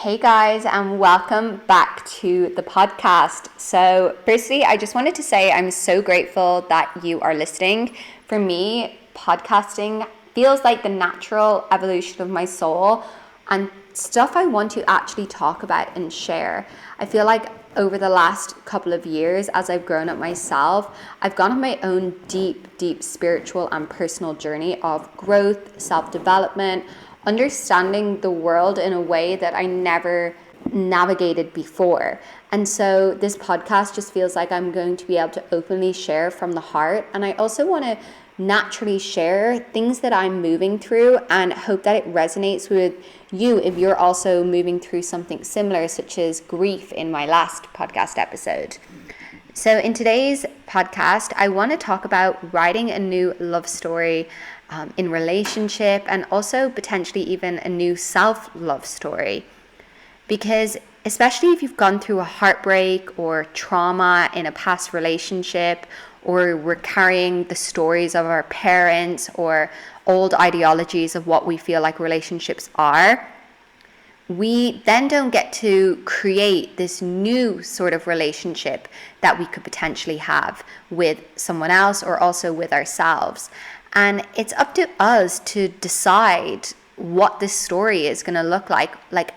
Hey guys, and welcome back to the podcast. So firstly, I just wanted to say I'm so grateful that you are listening. For me, podcasting feels like the natural evolution of my soul and stuff I want to actually talk about and share. I feel like over the last couple of years, as I've grown up myself, I've gone on my own deep spiritual and personal journey of growth, self-development, understanding the world in a way that I never navigated before. And so this podcast just feels like I'm going to be able to openly share from the heart. And I also want to naturally share things that I'm moving through and hope that it resonates with you if you're also moving through something similar, such as grief in my last podcast episode. So in today's podcast, I want to talk about writing a new love story in relationship, and also potentially even a new self-love story. Because especially if you've gone through a heartbreak or trauma in a past relationship, or we're carrying the stories of our parents or old ideologies of what we feel like relationships are, we then don't get to create this new sort of relationship that we could potentially have with someone else or also with ourselves. And it's up to us to decide what this story is going to look like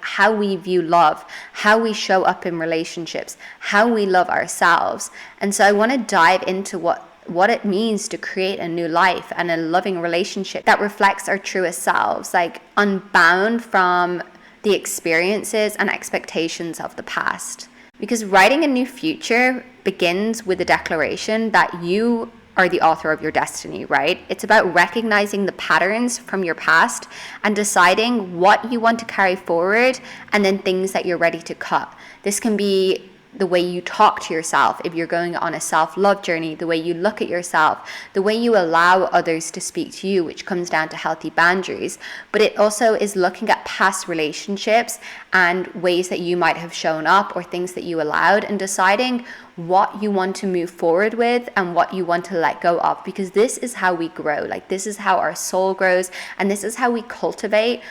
how we view love, how we show up in relationships, how we love ourselves. And so I want to dive into what it means to create a new life and a loving relationship that reflects our truest selves, like unbound from the experiences and expectations of the past. Because writing a new future begins with a declaration that you are the author of your destiny, right? It's about recognizing the patterns from your past and deciding what you want to carry forward, and then things that you're ready to cut. This can be the way you talk to yourself if you're going on a self-love journey, the way you look at yourself, the way you allow others to speak to you, which comes down to healthy boundaries. But it also is looking at past relationships and ways that you might have shown up or things that you allowed, and deciding what you want to move forward with and what you want to let go of, because this is how we grow. This is how our soul grows, and this is how we cultivate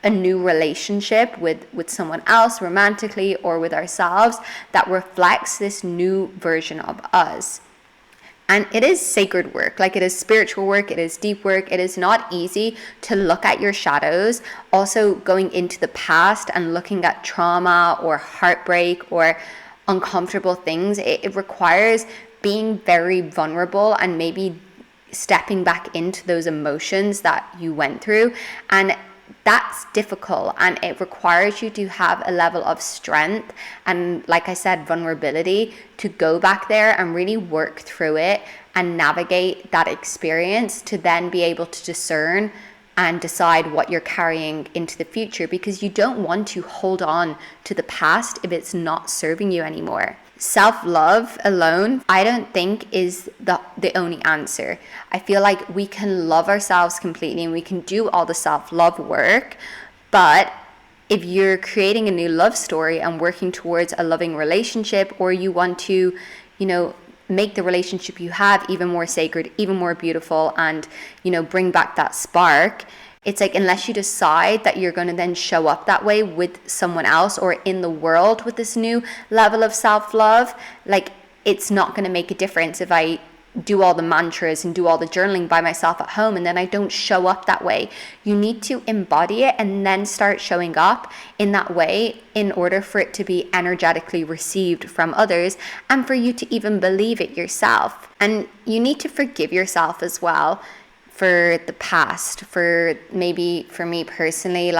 a new relationship with someone else, romantically or with ourselves, that reflects this new version of us. And it is sacred work, it is spiritual work, it is deep work. It is not easy to look at your shadows. Also going into the past and looking at trauma or heartbreak or uncomfortable things, it requires being very vulnerable and maybe stepping back into those emotions that you went through. And that's difficult, and it requires you to have a level of strength and, like I said, vulnerability to go back there and really work through it and navigate that experience to then be able to discern and decide what you're carrying into the future, because you don't want to hold on to the past if it's not serving you anymore. Self-love alone, I don't think, is the only answer. I feel like we can love ourselves completely and we can do all the self-love work, but if you're creating a new love story and working towards a loving relationship, or you want to, make the relationship you have even more sacred, even more beautiful, and, bring back that spark, it's unless you decide that you're going to then show up that way with someone else or in the world with this new level of self-love, it's not going to make a difference if I do all the mantras and do all the journaling by myself at home and then I don't show up that way. You need to embody it and then start showing up in that way in order for it to be energetically received from others and for you to even believe it yourself. And you need to forgive yourself as well for the past, for me personally,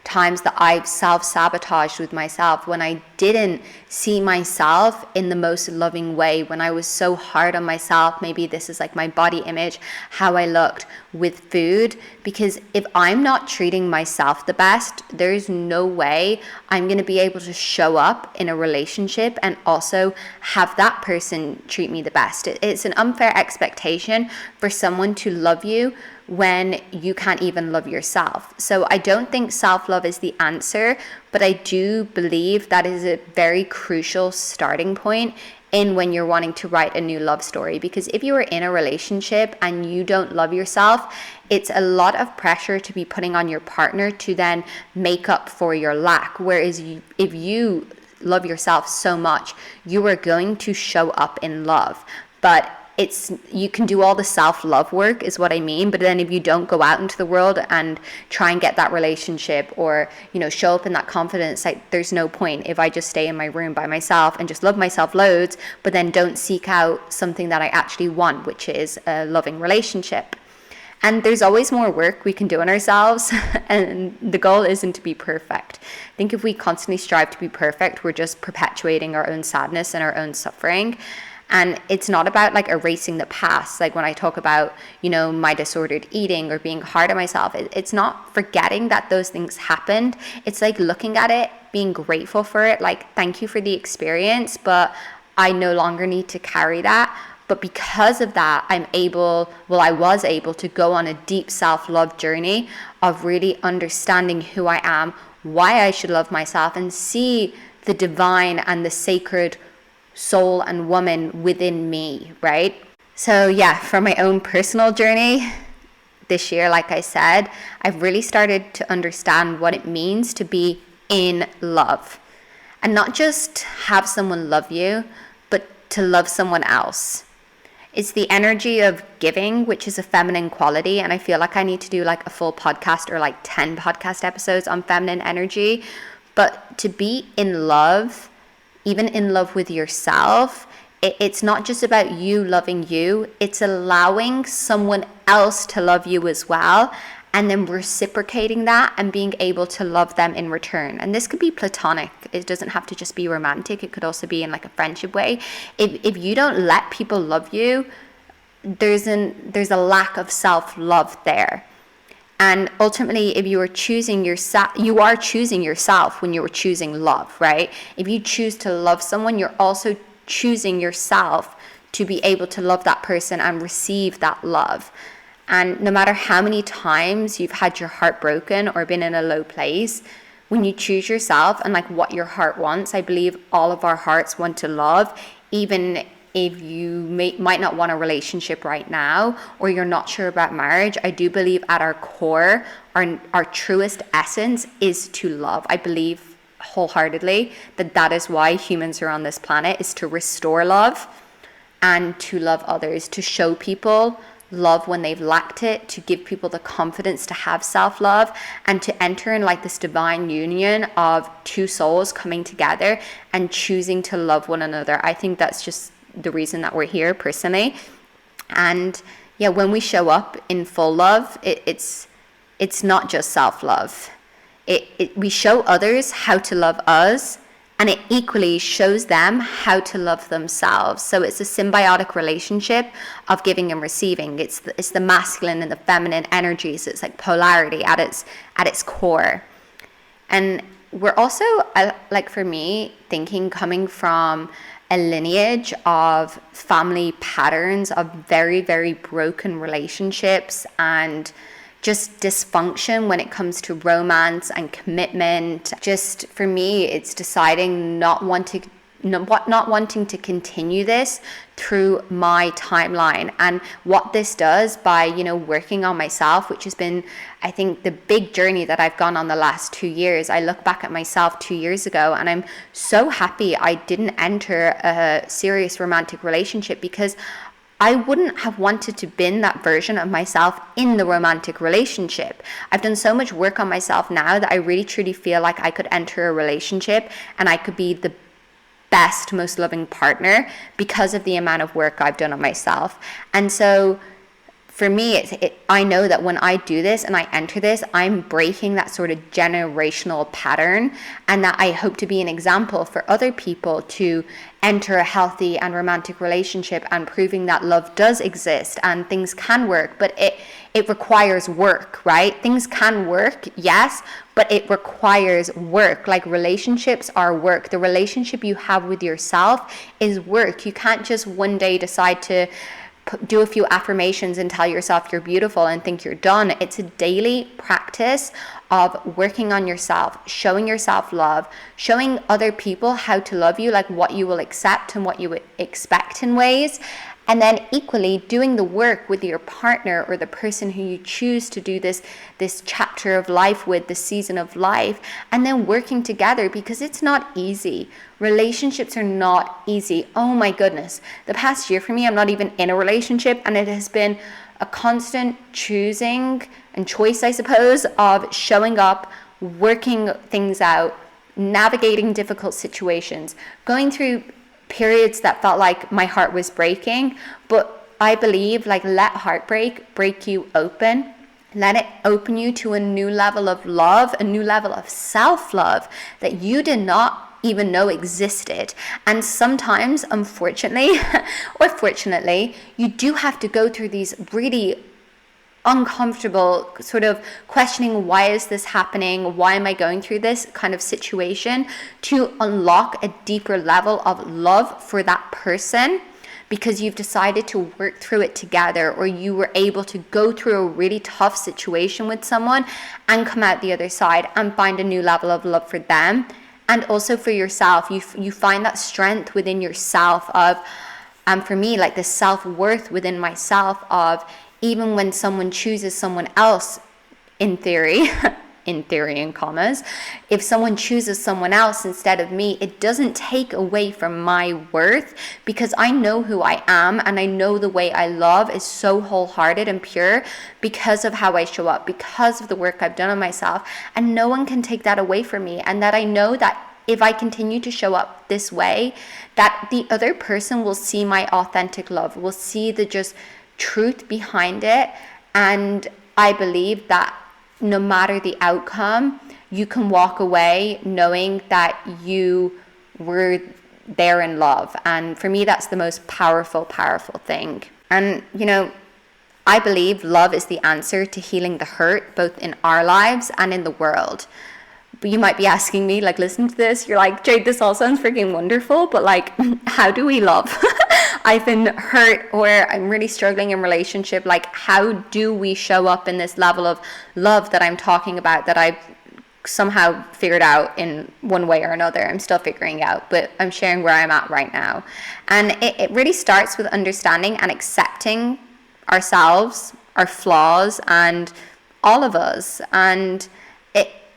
times that I've self-sabotaged with myself when I didn't see myself in the most loving way, when I was so hard on myself. Maybe this is my body image, how I looked with food, because if I'm not treating myself the best, there's no way I'm going to be able to show up in a relationship and also have that person treat me the best. It's an unfair expectation for someone to love you when you can't even love yourself. So I don't think self-love is the answer, but I do believe that is a very crucial starting point in when you're wanting to write a new love story. Because if you are in a relationship and you don't love yourself, it's a lot of pressure to be putting on your partner to then make up for your lack. Whereas if you love yourself so much, you are going to show up in love. But you can do all the self-love work is what I mean, but then if you don't go out into the world and try and get that relationship, or show up in that confidence, like there's no point if I just stay in my room by myself and just love myself loads, but then don't seek out something that I actually want, which is a loving relationship. And there's always more work we can do on ourselves, and the goal isn't to be perfect. I think if we constantly strive to be perfect, we're just perpetuating our own sadness and our own suffering. And it's not about like erasing the past. Like when I talk about, my disordered eating or being hard on myself, it's not forgetting that those things happened. It's like looking at it, being grateful for it. Like, thank you for the experience, but I no longer need to carry that. But because of that, I was able to go on a deep self-love journey of really understanding who I am, why I should love myself, and see the divine and the sacred soul and woman within me, right? So yeah, from my own personal journey this year, like I said, I've really started to understand what it means to be in love, and not just have someone love you, but to love someone else. It's the energy of giving, which is a feminine quality, and I feel like I need to do like a full podcast or like 10 podcast episodes on feminine energy. But to be in love, even in love with yourself, it's not just about you loving you, it's allowing someone else to love you as well, and then reciprocating that and being able to love them in return. And this could be platonic. It doesn't have to just be romantic. It could also be in like a friendship way. If you don't let people love you, there's a lack of self-love there. And ultimately, if you are choosing yourself, you are choosing yourself when you are choosing love, right? If you choose to love someone, you're also choosing yourself to be able to love that person and receive that love. And no matter how many times you've had your heart broken or been in a low place, when you choose yourself and like what your heart wants, I believe all of our hearts want to love, even if you might not want a relationship right now, or you're not sure about marriage. I do believe at our core, our truest essence is to love. I believe wholeheartedly that is why humans are on this planet, is to restore love and to love others, to show people love when they've lacked it, to give people the confidence to have self-love, and to enter in like this divine union of two souls coming together and choosing to love one another. I think that's just the reason that we're here personally. And yeah, when we show up in full love, it's not just self-love. We show others how to love us, and it equally shows them how to love themselves. So it's a symbiotic relationship of giving and receiving. It's the masculine and the feminine energies. So it's like polarity at its core. And we're also, like for me, thinking coming from a lineage of family patterns of very, very broken relationships and just dysfunction when it comes to romance and commitment. Just for me, it's deciding not wanting to continue this through my timeline. And what this does by, working on myself, which has been, I think, the big journey that I've gone on the last 2 years. I look back at myself 2 years ago and I'm so happy I didn't enter a serious romantic relationship, because I wouldn't have wanted to been that version of myself in the romantic relationship. I've done so much work on myself now that I really truly feel like I could enter a relationship and I could be the best, most loving partner because of the amount of work I've done on myself. And so for me, I know that when I do this and I enter this, I'm breaking that sort of generational pattern, and that I hope to be an example for other people to enter a healthy and romantic relationship, and proving that love does exist and things can work, but it requires work, right? Things can work, yes, but it requires work. Like relationships are work. The relationship you have with yourself is work. You can't just one day decide to do a few affirmations and tell yourself you're beautiful and think you're done. It's a daily practice of working on yourself, showing yourself love, showing other people how to love you, like what you will accept and what you would expect in ways. And then equally doing the work with your partner or the person who you choose to do this chapter of life with, this season of life, and then working together, because it's not easy. Relationships are not easy. Oh my goodness. The past year for me, I'm not even in a relationship, and it has been a constant choosing and choice, I suppose, of showing up, working things out, navigating difficult situations, going through periods that felt like my heart was breaking. But I believe, like, let heartbreak break you open. Let it open you to a new level of love, a new level of self-love that you did not even know existed. And sometimes, unfortunately, or fortunately, you do have to go through these really uncomfortable sort of questioning, why is this happening? Why am I going through this kind of situation, to unlock a deeper level of love for that person, because you've decided to work through it together, or you were able to go through a really tough situation with someone and come out the other side and find a new level of love for them. And also for yourself, you find that strength within yourself of, for me, like the self-worth within myself of, even when someone chooses someone else, in theory, in commas, if someone chooses someone else instead of me, it doesn't take away from my worth, because I know who I am, and I know the way I love is so wholehearted and pure because of how I show up, because of the work I've done on myself, and no one can take that away from me. And that I know that if I continue to show up this way, that the other person will see my authentic love, will see the just truth behind it. And I believe that no matter the outcome, you can walk away knowing that you were there in love. And for me, that's the most powerful thing. And, I believe love is the answer to healing the hurt, both in our lives and in the world. But you might be asking me, like, listen to this, you're like, Jade, this all sounds freaking wonderful, but like, how do we love? I've been hurt, or I'm really struggling in relationship. Like, how do we show up in this level of love that I'm talking about, that I've somehow figured out in one way or another? I'm still figuring out, but I'm sharing where I'm at right now. And it really starts with understanding and accepting ourselves, our flaws, and all of us. And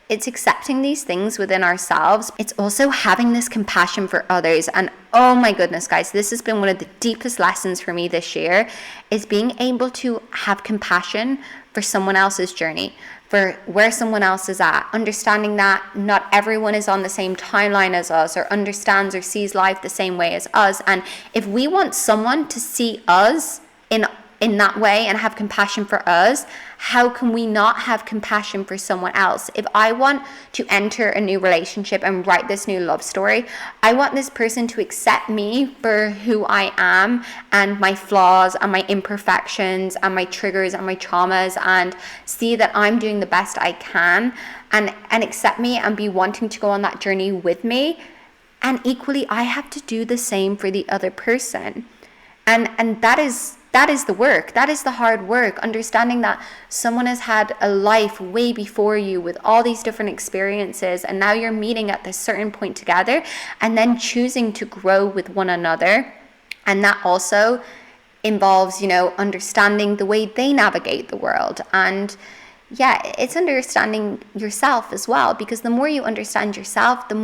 it's accepting these things within ourselves. It's also having this compassion for others. And oh my goodness, guys, this has been one of the deepest lessons for me this year, is being able to have compassion for someone else's journey, for where someone else is at, understanding that not everyone is on the same timeline as us, or understands or sees life the same way as us. And if we want someone to see us in that way and have compassion for us, how can we not have compassion for someone else? If I want to enter a new relationship and write this new love story, I want this person to accept me for who I am, and my flaws and my imperfections and my triggers and my traumas, and see that I'm doing the best I can, and accept me and be wanting to go on that journey with me. And equally, I have to do the same for the other person. And that is the work. That is the hard work. Understanding that someone has had a life way before you with all these different experiences, and now you're meeting at this certain point together, and then choosing to grow with one another. And that also involves, understanding the way they navigate the world. And yeah, it's understanding yourself as well, because the more you understand yourself, the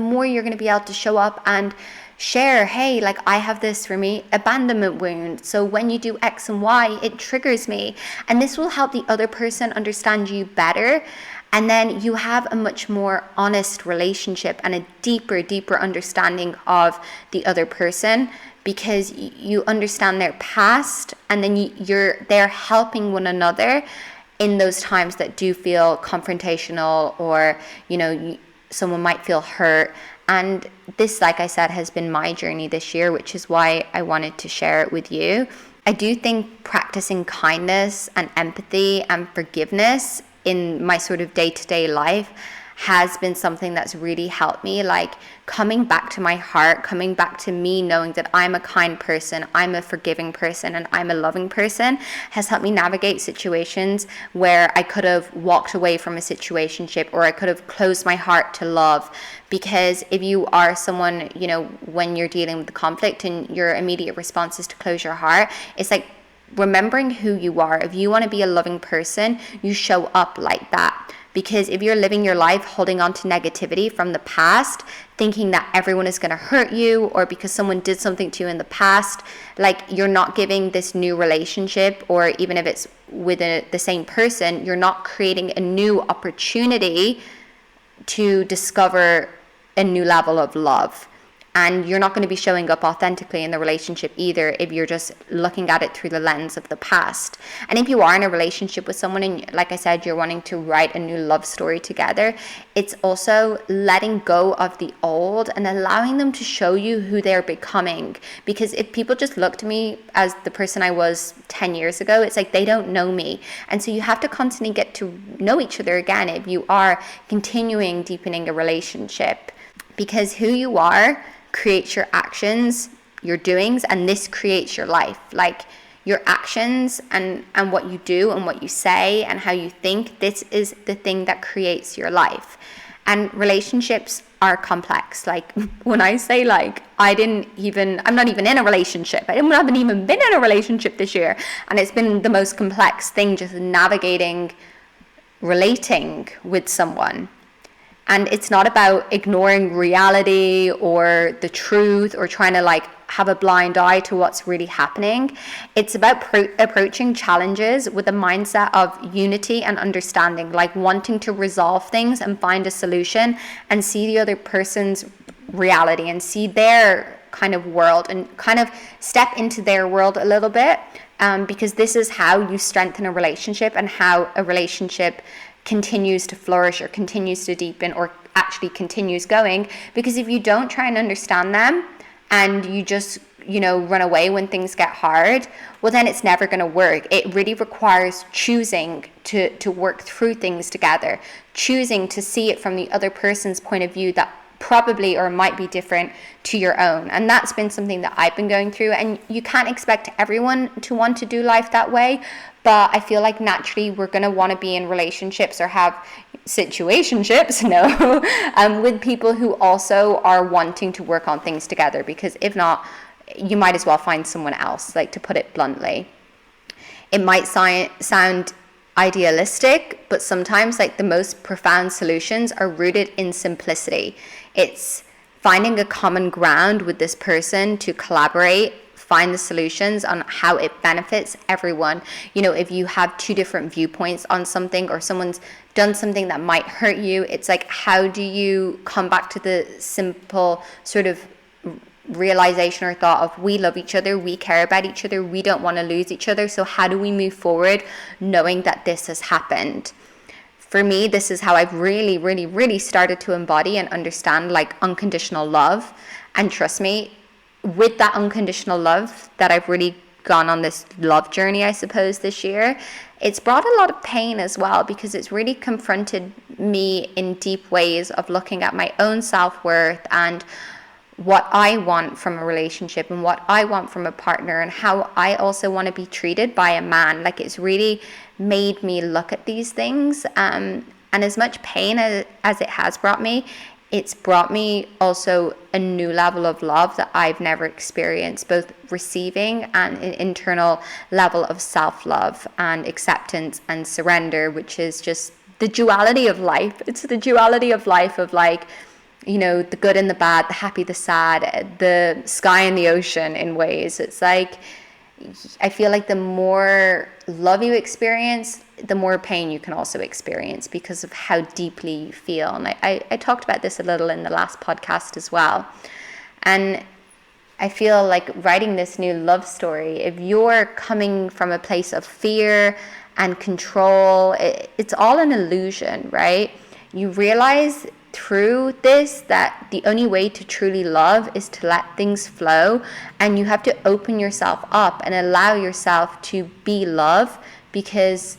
more you're going to be able to show up and share, hey, like, I have this, for me, abandonment wound. So when you do X and Y, it triggers me. And this will help the other person understand you better. And then you have a much more honest relationship and a deeper understanding of the other person, because you understand their past, and then they're helping one another in those times that do feel confrontational, or, someone might feel hurt. And this, like I said, has been my journey this year, which is why I wanted to share it with you. I do think practicing kindness and empathy and forgiveness in my sort of day-to-day life has been something that's really helped me, like coming back to my heart, coming back to me knowing that I'm a kind person, I'm a forgiving person, and I'm a loving person, has helped me navigate situations where I could have walked away from a situationship, or I could have closed my heart to love. Because if you are someone, you know, when you're dealing with the conflict and your immediate response is to close your heart, it's like remembering who you are. If you want to be a loving person, you show up like that. Because if you're living your life holding on to negativity from the past, thinking that everyone is going to hurt you, or because someone did something to you in the past, like you're not giving this new relationship, or even if it's with the same person, you're not creating a new opportunity to discover a new level of love. And you're not going to be showing up authentically in the relationship either if you're just looking at it through the lens of the past. And if you are in a relationship with someone and, like I said, you're wanting to write a new love story together, it's also letting go of the old and allowing them to show you who they're becoming. Because if people just look to me as the person I was 10 years ago, it's like they don't know me. And so you have to constantly get to know each other again if you are continuing deepening a relationship. Because who you are creates your actions, your doings, and this creates your life. Like your actions and what you do and what you say and how you think, this is the thing that creates your life. And relationships are complex. Like when I say like, I'm not even in a relationship. I haven't even been in a relationship this year. And it's been the most complex thing, just navigating, relating with someone. And it's not about ignoring reality or the truth or trying to like have a blind eye to what's really happening. It's about approaching challenges with a mindset of unity and understanding, like wanting to resolve things and find a solution and see the other person's reality and see their kind of world and kind of step into their world a little bit, because this is how you strengthen a relationship and how a relationship continues to flourish or continues to deepen or actually continues going. Because if you don't try and understand them and you just, you know, run away when things get hard, well then it's never going to work. It really requires choosing to work through things together, choosing to see it from the other person's point of view that probably or might be different to your own. And that's been something that I've been going through, and you can't expect everyone to want to do life that way, but I feel like naturally we're going to want to be in relationships or have situationships with people who also are wanting to work on things together, because if not, you might as well find someone else, like, to put it bluntly. It might sound idealistic, but sometimes like the most profound solutions are rooted in simplicity. It's finding a common ground with this person to collaborate, find the solutions on how it benefits everyone. You know, if you have two different viewpoints on something, or someone's done something that might hurt you, it's like, how do you come back to the simple sort of realization or thought of, we love each other, we care about each other, we don't want to lose each other, so how do we move forward knowing that this has happened? For me, this is how I've really, really, really started to embody and understand like unconditional love. And trust me, with that unconditional love that I've really gone on this love journey, I suppose, this year, it's brought a lot of pain as well, because it's really confronted me in deep ways of looking at my own self-worth and what I want from a relationship and what I want from a partner and how I also want to be treated by a man. Like, it's really made me look at these things, and as much pain as it has brought me, it's brought me also a new level of love that I've never experienced, both receiving and an internal level of self-love and acceptance and surrender, which is just the duality of life. It's the duality of life of, like, you know, the good and the bad, the happy, the sad, the sky and the ocean in ways. It's like, I feel like the more love you experience, the more pain you can also experience because of how deeply you feel. And I talked about this a little in the last podcast as well. And I feel like writing this new love story, if you're coming from a place of fear and control, it's all an illusion, right? You realize through this that the only way to truly love is to let things flow, and you have to open yourself up and allow yourself to be love, because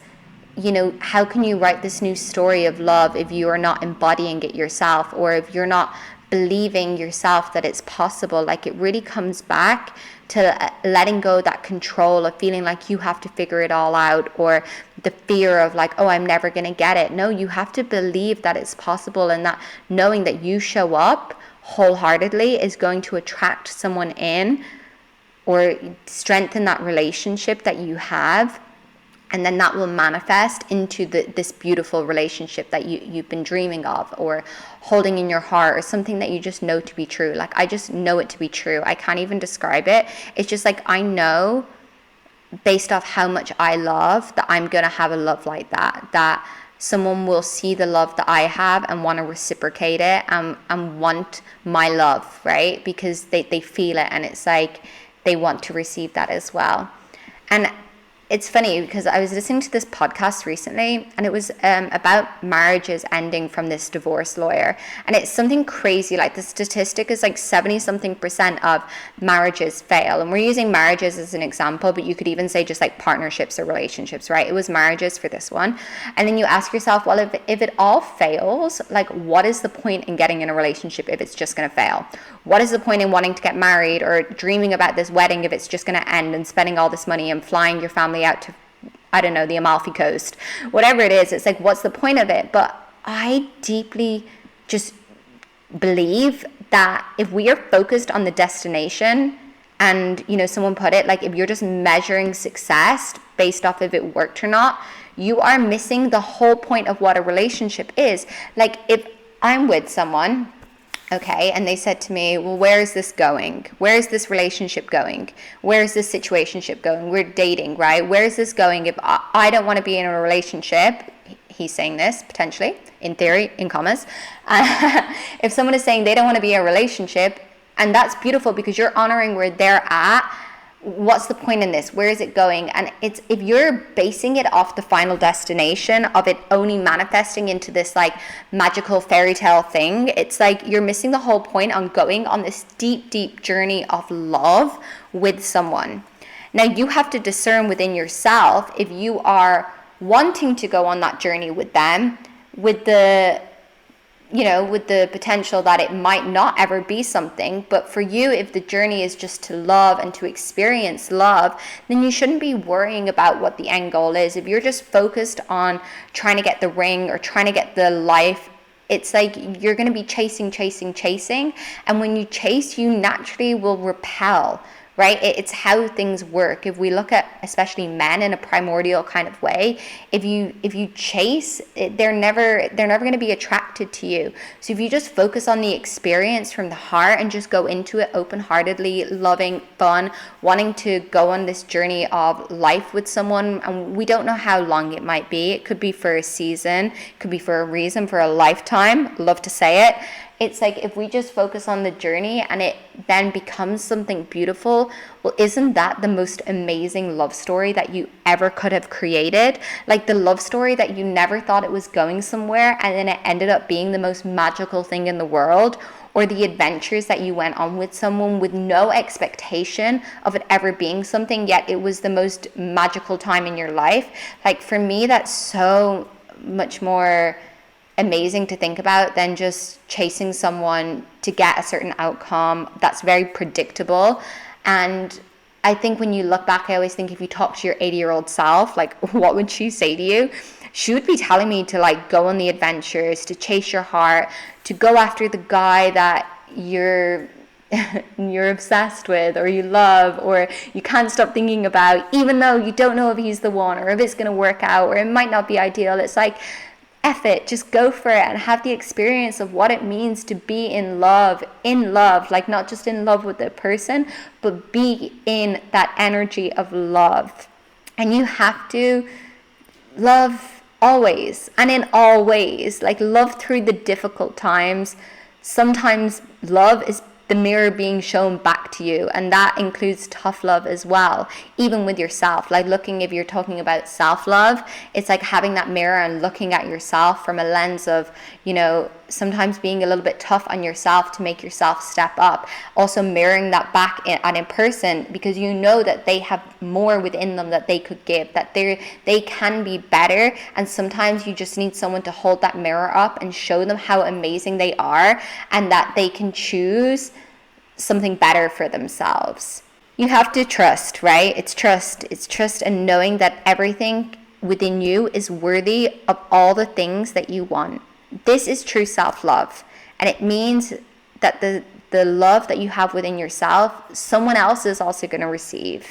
how can you write this new story of love if you are not embodying it yourself, or if you're not believing yourself that it's possible? Like, it really comes back to letting go that control of feeling like you have to figure it all out, or the fear of like, oh, I'm never going to get it. No, you have to believe that it's possible, and that knowing that you show up wholeheartedly is going to attract someone in or strengthen that relationship that you have. And then that will manifest into this beautiful relationship that you've been dreaming of, or holding in your heart, or something that you just know to be true. Like, I just know it to be true. I can't even describe it. It's just like, I know based off how much I love that I'm going to have a love like that someone will see the love that I have and want to reciprocate it, and want my love, right? Because they feel it, and it's like they want to receive that as well. And it's funny because I was listening to this podcast recently, and it was about marriages ending from this divorce lawyer. And it's something crazy. Like, the statistic is like 70-something% of marriages fail. And we're using marriages as an example, but you could even say just like partnerships or relationships, right? It was marriages for this one. And then you ask yourself, well, if it all fails, like, what is the point in getting in a relationship if it's just going to fail? What is the point in wanting to get married or dreaming about this wedding if it's just going to end, and spending all this money and flying your family out to, I don't know, the Amalfi Coast, whatever it is? It's like, what's the point of it? But I deeply just believe that if we are focused on the destination, and, someone put it, like, if you're just measuring success based off if it worked or not, you are missing the whole point of what a relationship is. Like, if I'm with someone, okay, and they said to me, well, where is this going? Where is this relationship going? Where is this situationship going? We're dating, right? Where is this going? If I don't want to be in a relationship, he's saying this, potentially, in theory, in commas. If someone is saying they don't want to be in a relationship, and that's beautiful because you're honoring where they're at, what's the point in this? Where is it going? And it's, if you're basing it off the final destination of it only manifesting into this like magical fairy tale thing, it's like you're missing the whole point on going on this deep journey of love with someone. Now, you have to discern within yourself if you are wanting to go on that journey with them, with the potential that it might not ever be something. But for you, if the journey is just to love and to experience love, then you shouldn't be worrying about what the end goal is. If you're just focused on trying to get the ring or trying to get the life, it's like you're going to be chasing. And when you chase, you naturally will repel, right? It's how things work. If we look at especially men in a primordial kind of way, if you chase, they're never going to be attracted to you. So if you just focus on the experience from the heart and just go into it open-heartedly, loving, fun, wanting to go on this journey of life with someone, and we don't know how long it might be. It could be for a season, it could be for a reason, for a lifetime. Love to say it. It's like, if we just focus on the journey and it then becomes something beautiful, well, isn't that the most amazing love story that you ever could have created? Like, the love story that you never thought it was going somewhere, and then it ended up being the most magical thing in the world. Or the adventures that you went on with someone with no expectation of it ever being something, yet it was the most magical time in your life. Like, for me, that's so much more amazing to think about than just chasing someone to get a certain outcome that's very predictable. And I think when you look back, I always think, if you talk to your 80-year-old self, like, what would she say to you? She would be telling me to like go on the adventures, to chase your heart, to go after the guy that you're obsessed with, or you love, or you can't stop thinking about, even though you don't know if he's the one, or if it's going to work out, or it might not be ideal. It's like, F it, just go for it and have the experience of what it means to be in love, like not just in love with the person, but be in that energy of love. And you have to love always and in all ways, like love through the difficult times. Sometimes love is the mirror being shown back to you, and that includes tough love as well, even with yourself. Like looking, if you're talking about self-love, it's like having that mirror and looking at yourself from a lens of, sometimes being a little bit tough on yourself to make yourself step up. Also mirroring that back at a person, because you know that they have more within them that they could give, that they can be better. And sometimes you just need someone to hold that mirror up and show them how amazing they are and that they can choose something better for themselves. You have to trust, right? It's trust and knowing that everything within you is worthy of all the things that you want. This is true self-love, and it means that the love that you have within yourself, someone else is also going to receive.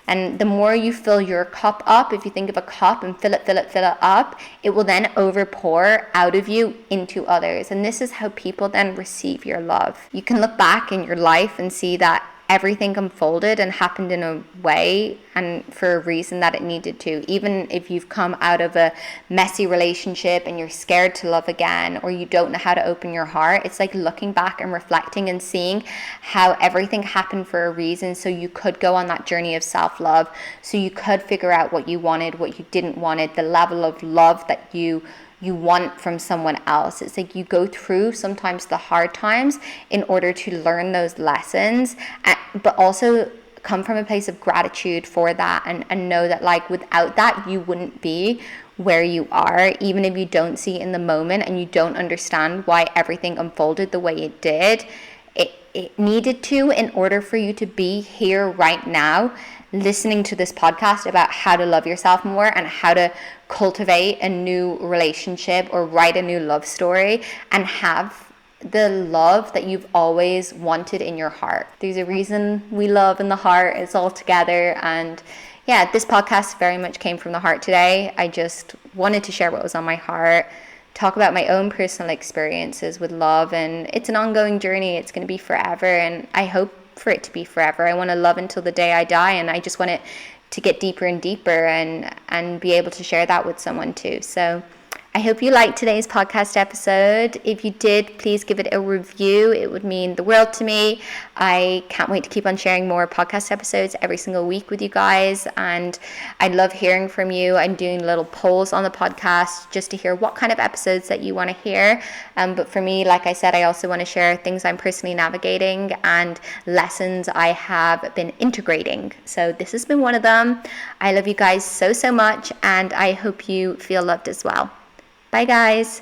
And the more you fill your cup up, if you think of a cup and fill it up, it will then overpour out of you into others. And this is how people then receive your love. You can look back in your life and see that everything unfolded and happened in a way and for a reason that it needed to. Even if you've come out of a messy relationship and you're scared to love again, or you don't know how to open your heart, it's like looking back and reflecting and seeing how everything happened for a reason, so you could go on that journey of self-love, so you could figure out what you wanted, what you didn't wanted, the level of love that you want from someone else. It's like you go through sometimes the hard times in order to learn those lessons, but also come from a place of gratitude for that, and know that like without that you wouldn't be where you are, even if you don't see in the moment and you don't understand why everything unfolded the way it did. It needed to, in order for you to be here right now listening to this podcast about how to love yourself more and how to cultivate a new relationship or write a new love story and have the love that you've always wanted in your heart. There's a reason we love in the heart. It's all together. And yeah, this podcast very much came from the heart today. I just wanted to share what was on my heart, talk about my own personal experiences with love, and it's an ongoing journey. It's going to be forever, and I hope for it to be forever. I want to love until the day I die, and I just want it to get deeper and deeper and be able to share that with someone too. So I hope you liked today's podcast episode. If you did, please give it a review. It would mean the world to me. I can't wait to keep on sharing more podcast episodes every single week with you guys. And I love hearing from you. I'm doing little polls on the podcast just to hear what kind of episodes that you want to hear. But for me, like I said, I also want to share things I'm personally navigating and lessons I have been integrating. So this has been one of them. I love you guys so much, and I hope you feel loved as well. Bye, guys.